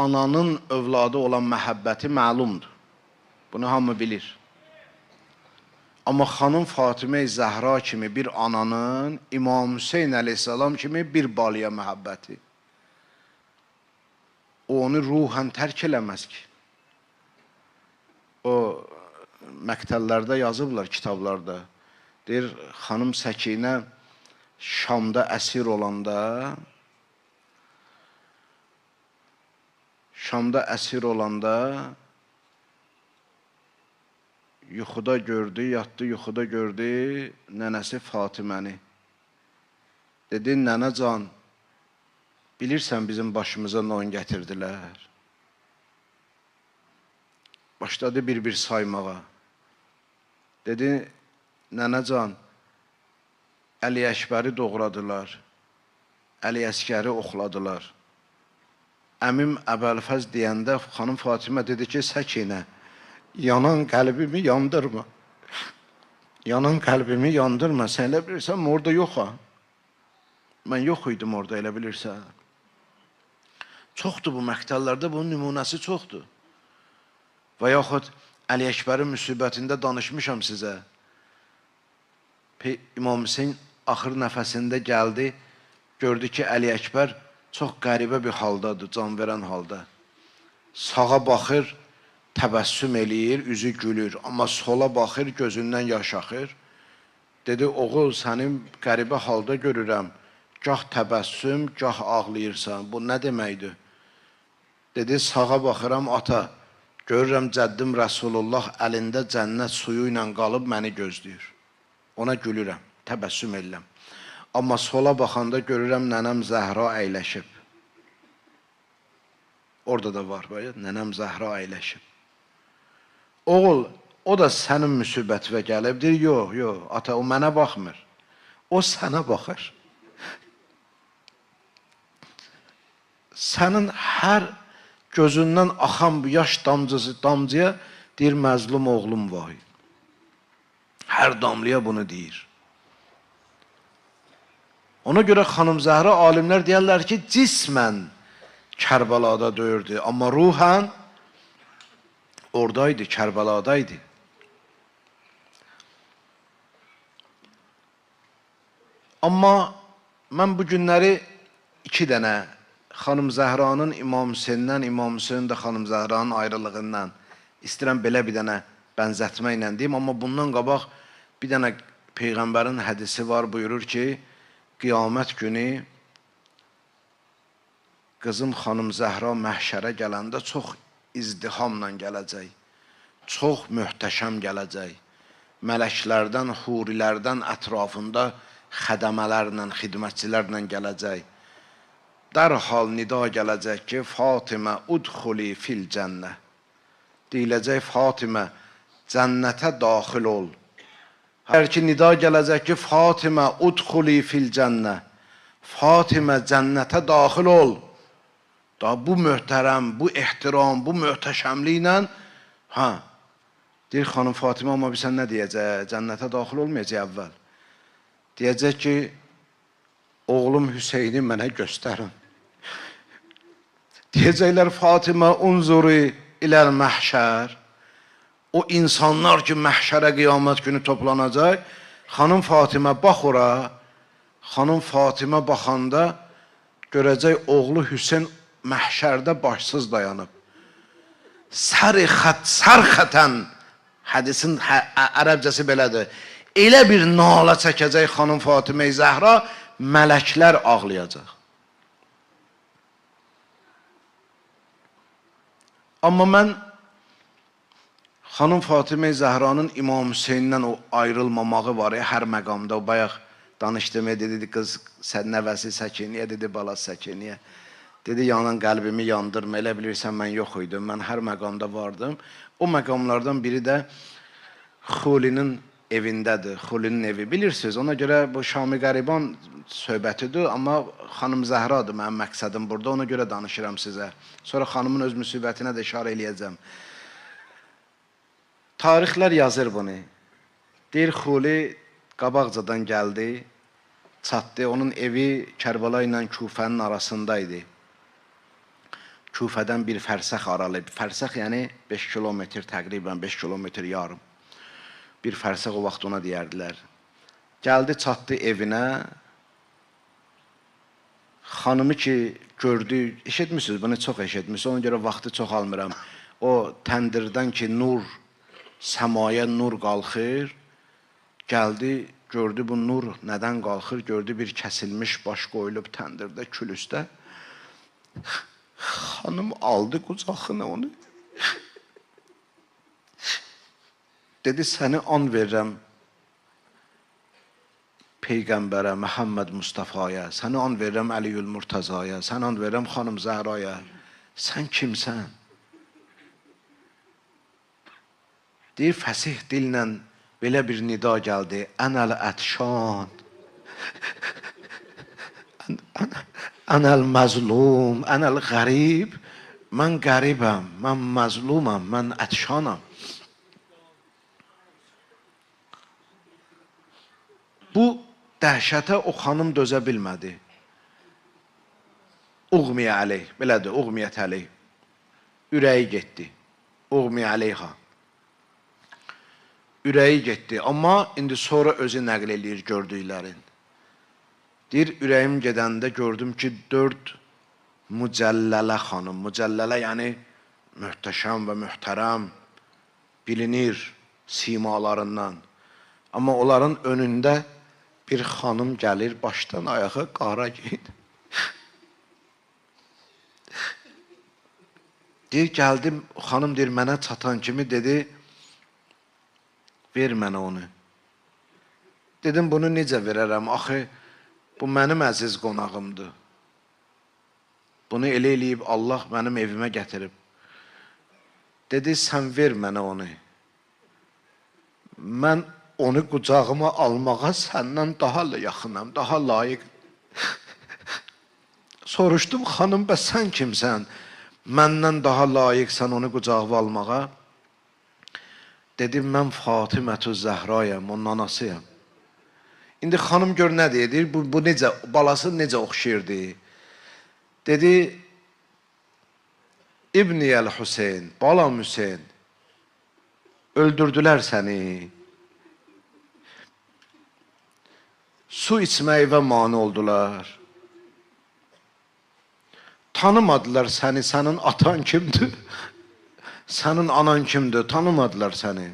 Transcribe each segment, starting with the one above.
ananın övladı olan məhəbbəti məlumdur. Bunu hamı bilir. Amma xanım Fatimə Zəhra kimi bir ananın İmam Hüseyin əleyhissalam kimi bir balaya məhəbbəti. O onu ruhən tərk eləməz ki. O məktəllərdə yazıblar, kitablarda. Deyir, xanım Səkinə Şamda əsir olanda yuxuda gördü, yatdı, yuxuda gördü nənəsi Fatiməni. Dedi, nənəcan, bilirsən bizim başımıza nə on gətirdilər? Başladı bir-bir saymağa. Dedi, nənəcan, Əli Əkbəri doğradılar, Əli Əskəri oxladılar. Əmim Əbəlfəz deyəndə xanım Fatimə dedi ki, Səkinə, yanan qəlbimi yandırma. Yanan qəlbimi yandırma. Sən elə bilirsən, orada yox ha. Mən yox idim orada, elə bilirsən. Çoxdur bu məktəllərdə, bunun nümunəsi çoxdur. Və yaxud Əli Əkbərin müsibətində danışmışam sizə. İmam Hüseyin axır nəfəsində gəldi, gördü ki, Əli Əkbər çox qəribə bir haldadır, can verən halda. Sağa baxır, təbəssüm eləyir, üzü gülür. Amma sola baxır, gözündən yaş axır. Dedi, oğul, sənin qəribə halda görürəm. Gah təbəssüm, gah ağlayırsan. Bu nə deməkdir? Dedi, sağa baxıram, ata. Görürəm, cəddim Rəsulullah əlində cənnət suyu ilə qalıb məni gözləyir. Ona gülürəm, təbəssüm edirəm. Amma sola baxanda görürəm, nənəm Zəhra əyləşib. Orada da var, nənəm Zəhra əyləşib. Oğul, o da sənin müsibətivə gəlib, deyir, yox, ata, o mənə baxmır. O sənə baxır. Sənin hər gözündən axan bu yaş damcıya deyir, məzlum oğlum var. Hər damlıya bunu deyir. Ona görə xanım Zəhra alimlər deyərlər ki, cismən Kərbəlada döyürdü, amma ruhən oradaydı, Kərbəladaydı. Amma mən bu günləri iki dənə xanım Zəhranın İmam Hüseyndən, İmam Hüseyin də xanım Zəhranın ayrılığından istəyirəm belə bir dənə bənzətmə ilə deyim, amma bundan qabaq bir dənə Peyğəmbərin hədisi var, buyurur ki, qiyamət günü qızım xanım Zəhra məhşərə gələndə çox izdihamla gələcək, çox möhtəşəm gələcək. Mələklərdən, hurilərdən ətrafında xədəmələrlə, xidmətçilərlə gələcək. Dərhal nida gələcək ki, Fatimə udxuli fil cənnə. Deyiləcək, Fatimə, cənnətə daxil ol. Hər ki, nida gələcək ki, Fatimə udxuli fil cənnə. Fatimə, cənnətə daxil ol. Da bu möhtərəm, bu ehtiram, bu möhtəşəmliklə, deyir xanım Fatimə, amma bir sən nə deyəcək? Cənnətə daxil olmayacaq əvvəl. Deyəcək ki, oğlum Hüseyni mənə göstərin. Deyəcəklər, Fatimə, unzuri iləl məhşər. O insanlar ki, məhşərə qiyamət günü toplanacaq, xanım Fatimə bax ora, xanım Fatimə baxanda görəcək oğlu Hüseyin məhşərdə başsız dayanıb. Sərxətən, hədisin ərəbcəsi belədir, elə bir nalə çəkəcək xanım Fatimə Zəhra, mələklər ağlayacaq. Amma mən xanım Fatimə Zəhranın İmam Hüseynindən o ayrılmamağı var ya, hər məqamda, o bayaq danışdığımı dedi, qız nəvəsi Səkiniyə, dedi, balası Səkiniyə. Dedi, yanan qəlbimi yandırma, elə bilirsən, mən yox idim, mən hər məqamda vardım. O məqamlardan biri də Xulinin evindədir, Xulinin evi. Bilirsiniz, ona görə bu Şam-ı Qəriban söhbətidir, amma xanım Zəhradır mənim məqsədim burada, ona görə danışıram sizə. Sonra xanımın öz müsibətinə də işarə eləyəcəm. Tarixlər yazır bunu. Deyir, Xuli qabaqcadan gəldi, çatdı, onun evi Kərbəla ilə Küfənin arasındaydı. Küfədən bir fərsəx aralı. Fərsəx yəni 5 kilometr təqribən 5 kilometr yarım. Bir fərsəx o vaxt ona deyərdilər. Gəldi, çatdı evinə. Xanımı ki gördü, eşitmisiniz, bunu çox eşitmisiniz, ona görə vaxtı çox almıram. O təndirdən ki nur, səmaya nur qalxır, gəldi, gördü bu nur nədən qalxır, gördü bir kəsilmiş baş qoyulub təndirdə, külüstə. Xanım aldı qucağına onu. Dedi, səni an verirəm Peyğəmbərə, Məhəmməd Mustafaya, səni an verirəm Əliyül Murtazaya, səni an verirəm xanım Zəhraya. Sən kimsən? Deyir, fəsih dillə belə bir nida gəldi. Ənəl ətşan, ənəl məzlum, ənəl qərib. Mən qəribəm, mən məzlumam, mən ətşanam. Bu dəhşətə o xanım dözə bilmədi. Uğmiyə əleyh, belədir, uğmiyyət əleyh. Ürəyi getdi. Uğmiyə əleyha. Ürəyi getdi. Amma indi sonra özü nəql eləyir gördüklərin. Deyir, ürəyim gedəndə gördüm ki, 4 mücəllələ xanım. Mücəllələ yəni möhtəşəm və möhtərəm bilinir simalarından. Amma onların önündə bir xanım gəlir, başdan ayağa qara geyinir. Deyir, gəldim, xanım deyir, mənə çatan kimi dedi, ver mənə onu. Dedim, bunu necə verərəm? Axı, bu mənim əziz qonağımdır. Bunu elə eləyib Allah mənim evimə gətirib. Dedi, sən ver mənə onu. Mən onu qucağıma almağa səndən daha yaxınam, daha layiq. Soruşdum, xanım, bəs sən kimsən? Məndən daha layiqsən onu qucağıma almağa. Dedim, mən Fatimətü Zəhrayəm, onun anasıyam. İndi xanım gör nə deyir, bu necə, balası necə oxşayırdı. Dedi, İbniyəl Hüseyin, balam Hüseyin, öldürdülər səni. Su içməyivə mani oldular. Tanımadılar səni, sənin atan kimdir? Sənin anan kimdir? Tanımadılar səni.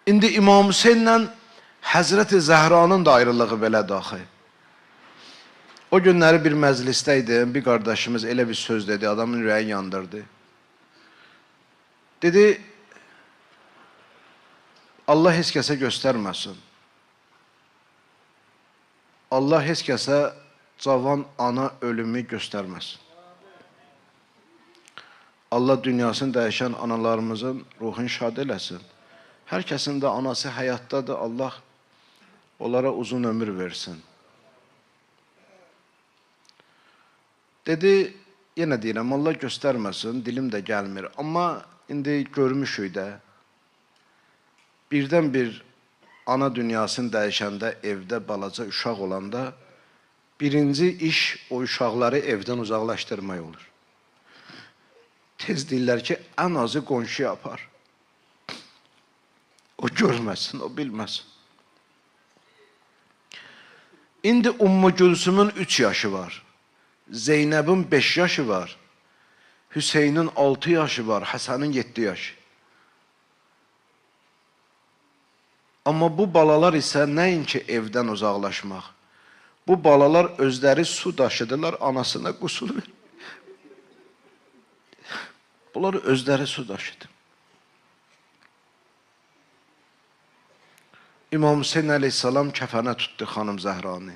İndi İmam Hüseynlə Həzrəti Zəhranın da ayrılığı belə daxil. O günləri bir məclisdəydim, bir qardaşımız elə bir söz dedi, adamın ürəyi yandırdı. Dedi, Allah heç kəsə göstərməsin. Allah heç kəsə cavan ana ölümü göstərməsin. Allah dünyasını dəyişən analarımızın ruhunu şad eləsin. Hər kəsin də anası həyatdadır, Allah onlara uzun ömür versin. Dedi, yenə deyirəm, Allah göstərməsin, dilim də gəlmir. Amma indi görmüşük də, birdən bir ana dünyasını dəyişəndə, evdə balaca uşaq olanda, birinci iş o uşaqları evdən uzaqlaşdırmaq olur. Tez deyirlər ki, ən azı qonşuya apar. O görməsin, o bilməsin. İndi Ümmü Gülsümün 3 yaşı var. Zeynəbin 5 yaşı var. Hüseynin 6 yaşı var. Həsənin 7 yaşı. Amma bu balalar isə nəinki evdən uzaqlaşmaq. Bu balalar özləri su daşıdılar, anasına qusul verir. Bunlar özləri su daşıdı. İmam Hüseyin əleyhissalam kəfənə tutdu xanım Zəhranı.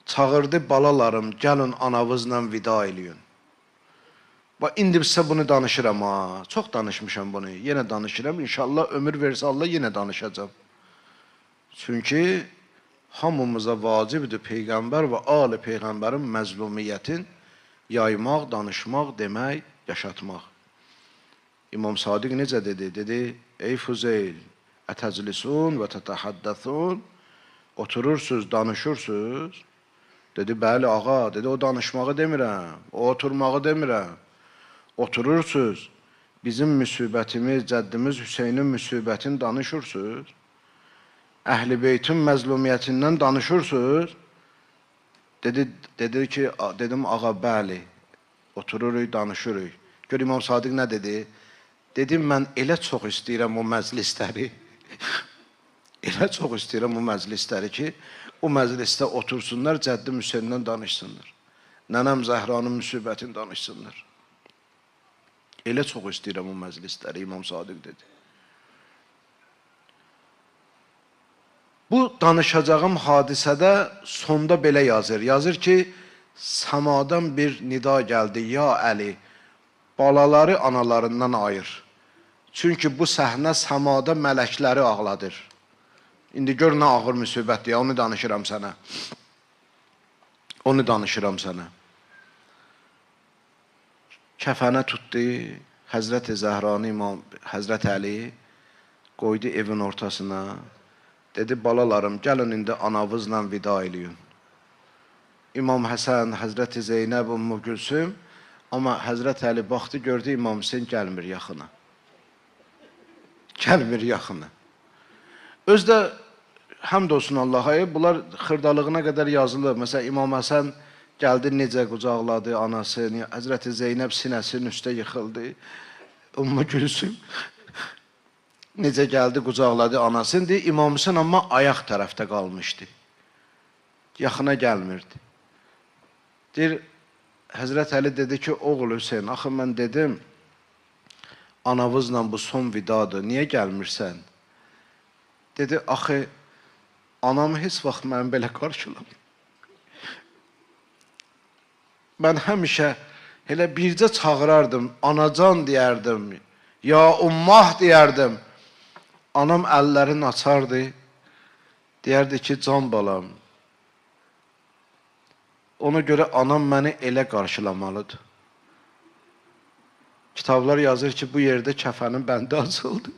Çağırdı, balalarım, gəlin anavızla vida eləyin. Və indi sizə bunu danışıram ha. Çox danışmışam bunu. Yenə danışıram. İnşallah ömür versə Allah yenə danışacağım. Çünki hamımıza vacibdir Peyğəmbər və ali Peyğəmbərin məzlumiyyətin yaymaq, danışmaq, demək, yaşatmaq. İmam Sadiq necə dedi? Dedi, ey Füzeyl, ətəclisun və tətəhəddəthun, oturursunuz, danışırsınız, Dedi, bəli ağa, dedi, o danışmağı demirəm, o oturmağı demirəm. Oturursunuz, bizim müsibətimiz, cəddimiz Hüseynin müsibətini danışırsınız. Əhl-i Beytin məzlumiyyətindən danışırsınuz. Dedi ki, dedim ağa, bəli, otururuq, danışırıq. Gör İmam Sadiq nə dedi? Dedim, mən elə çox istəyirəm o məclisləri, elə çox istəyirəm o məclisləri ki, o məclisdə otursunlar, cəddim Hüseynindən danışsınlar. Nənəm Zəhranın müsibətini danışsınlar. Elə çox istəyirəm o məclisləri, İmam Sadiq dedi. Bu danışacağım hadisədə sonda belə yazır. Yazır ki, səmadan bir nida gəldi. Ya Əli, balaları analarından ayır. Çünki bu səhnə səmada mələkləri ağladır. İndi gör nə ağır müsibətdir, onu danışıram sənə. Onu danışıram sənə. Kəfənə tutdu, Həzrət-i Zəhranı İmam, Həzrət Əli qoydu evin ortasına. Dedi, balalarım, gəlin indi anavızla vida eləyin. İmam Həsən, Həzrət-i Zeynəb, Ümmü Gülsüm, amma Həzrət Əli baxdı, gördü İmam Hüseyin gəlmir yaxına. Gəlmir yaxına. Özdə, həmd olsun Allaha, bunlar xırdalığına qədər yazılır. Məsələn, İmam Həsən gəldi, necə qucaqladı anasını, Həzrət-i Zeynəb sinəsinin üstə yıxıldı, Ümmü Gülsüm necə gəldi, qucaqladı anasını, deyir, İmam Hüseyin amma ayaq tərəfdə qalmışdı. Yaxına gəlmirdi. Deyir, Həzrət Əli dedi ki, oğul Hüseyin, axı mən dedim, anavızla bu son vidadır, niyə gəlmirsən? Dedi, axı, anam heç vaxt mən belə qarşılam. Mən həmişə elə bircə çağırardım, anacan deyərdim, ya ummah deyərdim. Anam əllərini açardı, deyərdi ki, can balam. Ona görə anam məni elə qarşılamalıdır. Kitablar yazır ki, bu yerdə kəfənin bəndi açıldı.